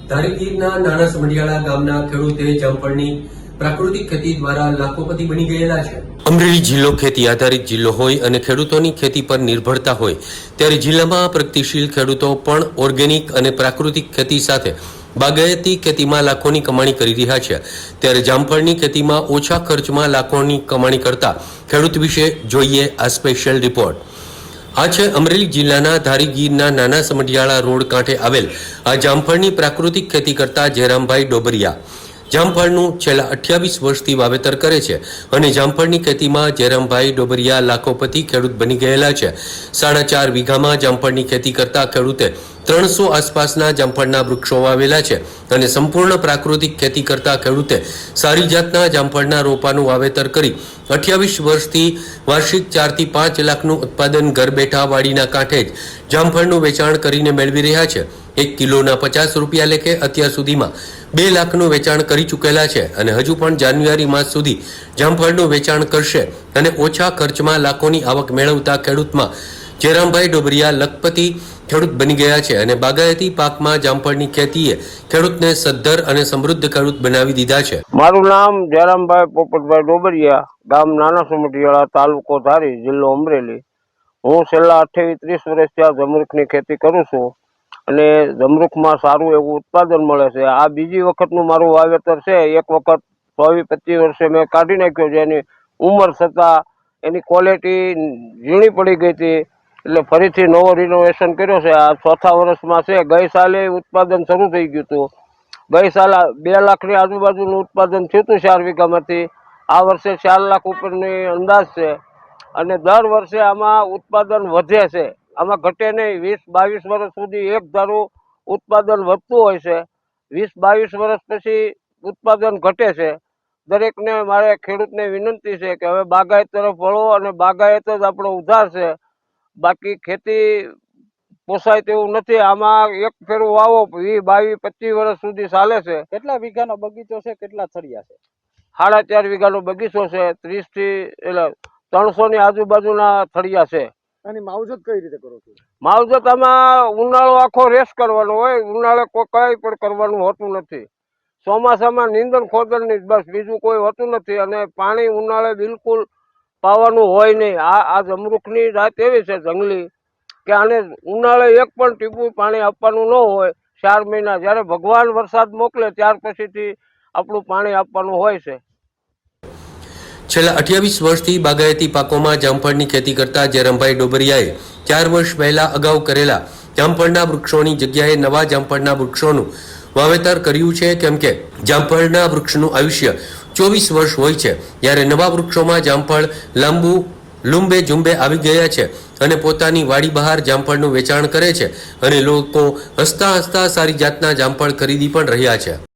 ધારીગીરના નાના સમઢિયાળા ગામના ખેડૂતે જામફળની પ્રાકૃતિક ખેતી દ્વારા લાખોપતિ બની ગયેલા છે। અમરેલી જિલ્લો ખેતી આધારિત જિલ્લો હોય અને ખેડૂતોની ખેતી પર નિર્ભરતા હોય ત્યારે જિલ્લામાં પ્રગતિશીલ ખેડૂતો પણ ઓર્ગેનિક અને પ્રાકૃતિક ખેતી સાથે બાગાયતી ખેતીમાં લાખોની કમાણી કરી રહ્યા છે। ત્યારે જામફળની ખેતીમાં ઓછા ખર્ચમાં લાખોની કમાણી કરતા ખેડૂત વિશે જોઈએ આ સ્પેશિયલ રિપોર્ટ। આ છે અમરેલી જિલ્લાના ધારીગીરના નાના સમઢિયાળા રોડ કાંઠે આવેલ આ જામફળની પ્રાકૃતિક ખેતી કરતા જયરામભાઈ ડોબરિયા। જામફળનું છેલ્લા 28 વર્ષથી વાવેતર કરે છે અને જામફળની ખેતીમાં જયરામભાઈ ડોબરિયા લાખોપતિ ખેડૂત બની ગયેલા છે। 4.5 વીઘામાં જામફળની ખેતી કરતા ખેડૂતે 300 આસપાસના જામફળના વૃક્ષો વાવેલા છે અને સંપૂર્ણ પ્રાકૃતિક ખેતી કરતા ખેડૂતે સારી જાતના જામફળના રોપાનું વાવેતર કરી 28 વર્ષથી વાર્ષિક 4 થી 5 લાખનું ઉત્પાદન ઘર બેઠા વાડીના કાંઠે જ જામફળનું વેચાણ કરીને મેળવી રહ્યા છે। 1 કિલોના 50 રૂપિયા લેખે અત્યાર સુધીમાં 2 લાખનું વેચાણ કરી ચૂકેલા છે અને હજુ પણ જાન્યુઆરી માસ સુધી જામફળનું વેચાણ કરશે અને ઓછા ખર્ચમાં લાખોની આવક મેળવતા ખેડૂતમાં જયરામભાઈ ડોબરિયા લખપતિ ખેડૂત બની ગયા છે અને બાગાયતી પાકમાં જામફળની ખેતીએ ખેડૂતને સદ્ધર અને સમૃદ્ધ ખેડૂત બનાવી દીધા છે। મારું નામ જયરામભાઈ પોપટભાઈ ડોબરિયા, ગામ નાના સમઢિયાળા, તાલુકો ધારી, જિલ્લો અમરેલી। હું છેલ્લા 28-30 વર્ષથી આ જમરૂખની ખેતી કરું છું અને જમરૂખમાં સારું એવું ઉત્પાદન મળે છે। આ બીજી વખતનું મારું વાવેતર છે। એક વખત 24-25 વર્ષે મેં કાઢી નાખ્યો છે, એની ઉંમર છતાં એની ક્વોલિટી ઝીણી પડી ગઈ હતી એટલે ફરીથી નવો રિનોવેશન કર્યો છે। આ ચોથા વર્ષમાં છે। ગઈ સાલે ઉત્પાદન શરૂ થઈ ગયું હતું। ગઈ સાલે 2 લાખની આજુબાજુનું ઉત્પાદન થયું હતું 4 વીઘામાંથી। આ વર્ષે 4 લાખ ઉપરની અંદાજ છે અને દર વર્ષે આમાં ઉત્પાદન વધે છે, આમાં ઘટે નહીં। 20-22 વર્ષ સુધી એક ધારું ઉત્પાદન વધતું હોય છે, 20-22 વર્ષ પછી ઉત્પાદન ઘટે છે। દરેકને મારે ખેડૂતને વિનંતી છે કે હવે બાગાયત તરફ વળો અને બાગાયત જ આપણો ઉધાર છે, બાકી ખેતી પોસાય તેવું નથી। આમાં એક ફેરું વાવો 20-22-25 વર્ષ સુધી ચાલે છે। કેટલા વીઘાનો બગીચો છે, કેટલા થળિયા છે? 4.5 વીઘાનો બગીચો છે, 30 થી એટલે 300 ની આજુબાજુના થળિયા છે। અને માવજત કઈ રીતે કરો છો? માવજત આમાં ઉનાળો આખો રેસ કરવાનો હોય, ઉનાળે કોઈ કઈ પણ કરવાનું હોતું નથી। ચોમાસામાં નીંદણ ખોદણની બસ, બીજું કોઈ હોતું નથી અને પાણી ઉનાળે બિલકુલ પાવાનું હોય નહીં। આ જમરૂખની જાત એવી છે જંગલી કે આને ઉનાળે એક પણ ટીપું પાણી આપવાનું ન હોય। 4 મહિના જ્યારે ભગવાન વરસાદ મોકલે ત્યાર પછીથી આપણું પાણી આપવાનું હોય છે। છેલ્લા 28 વર્ષથી બાગાયતી પાકોમાં જામફળની ખેતી કરતા જયરામભાઈ ડોબરિયાએ 4 વર્ષ પહેલા અગાઉ કરેલા જામફળના વૃક્ષોની જગ્યાએ નવા જામફળના વૃક્ષોનું વાવેતર કર્યું છે, કેમ કે જામફળના વૃક્ષનું આયુષ્ય 24 વર્ષ હોય છે, જ્યારે નવા વૃક્ષોમાં જામફળ લાંબુ લુંબે ઝુંબે આવી ગયા છે અને પોતાની વાડી બહાર જામફળનું વેચાણ કરે છે અને લોકો હસતા હસતા સારી જાતના જામફળ ખરીદી પણ રહ્યા છે।